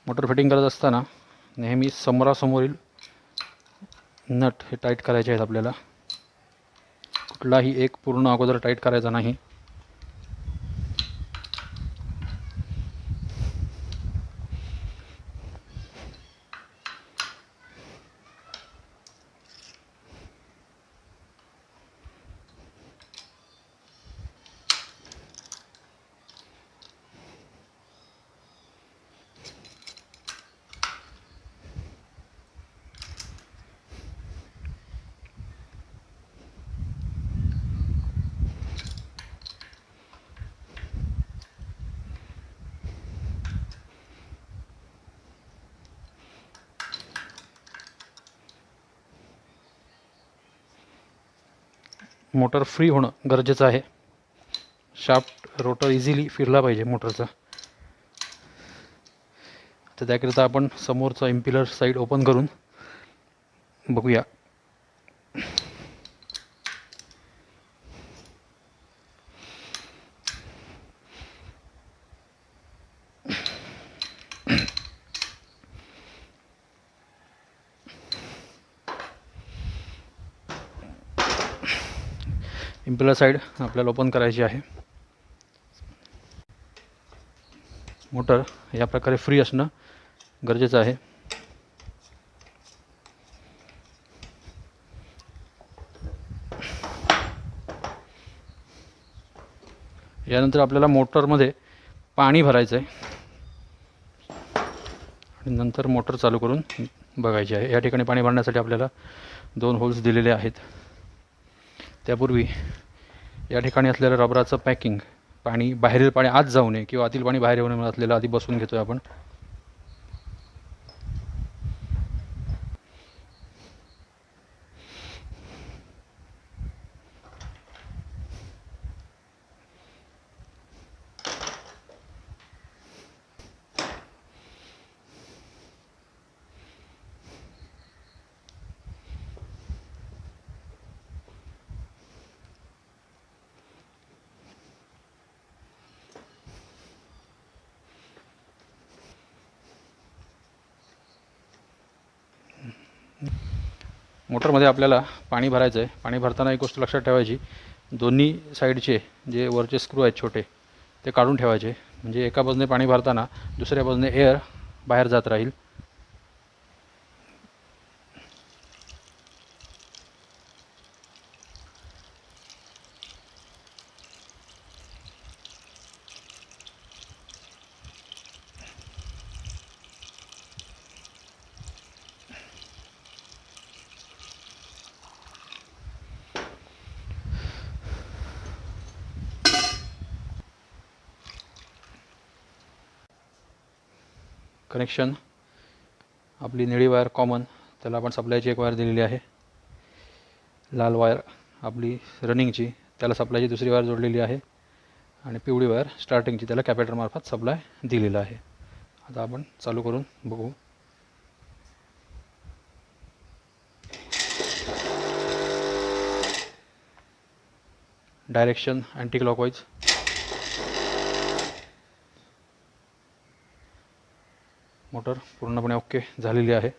मोटर फिटिंग करत असताना नेहमी समोरासमोरील नट हे टाईट करायचे आहेत आपल्याला. कुठलाही एक पूर्ण अगोदर टाईट करायचा नाही. मोटर फ्री होणं गरजेचं आहे. शाफ्ट रोटर इझिली फिरला पाहिजे मोटरचा. तर त्याकरिता आपण समोरचा इम्पिलर साईड ओपन करून बघूया. इम्पिलर साईड आपल्याला ओपन करायची आहे. मोटर या प्रकारे फ्री असणं गरजेचं आहे. यानंतर आपल्याला मोटरमध्ये पाणी भरायचं आहे आणि नंतर मोटर चालू करून बघायची आहे. या ठिकाणी पाणी भरण्यासाठी आपल्याला 2 होल्स दिलेले आहेत. त्यापूर्वी या ठिकाणी असलेलं रबराचं पॅकिंग, पाणी बाहेरील पाणी आत जाऊ नये किंवा आतील पाणी बाहेर येऊ नये असलेलं आधी बसवून घेतोय आपण. मोटरमध्ये आपल्याला पाणी भरायचं आहे. पाणी भरताना एक गोष्ट लक्षात ठेवायची, दोन्ही साईडचे जे वरचे स्क्रू आहेत छोटे ते काढून ठेवायचे. म्हणजे एका बाजूने पाणी भरताना दुसऱ्या बाजूने एअर बाहेर जात राहील. कनेक्शन आपली निळी वायर कॉमन, त्याला आपण सप्लायची एक वायर दिलेली आहे. लाल वायर आपली रनिंगची, त्याला सप्लायची दुसरी वायर जोडलेली आहे. आणि पिवळी वायर स्टार्टिंगची, त्याला कॅपॅसिटरमार्फत सप्लाय दिलेला आहे. आता आपण चालू करून बघू. Direction anti clockwise. मोटर पूर्णपणे ओके झालेली आहे.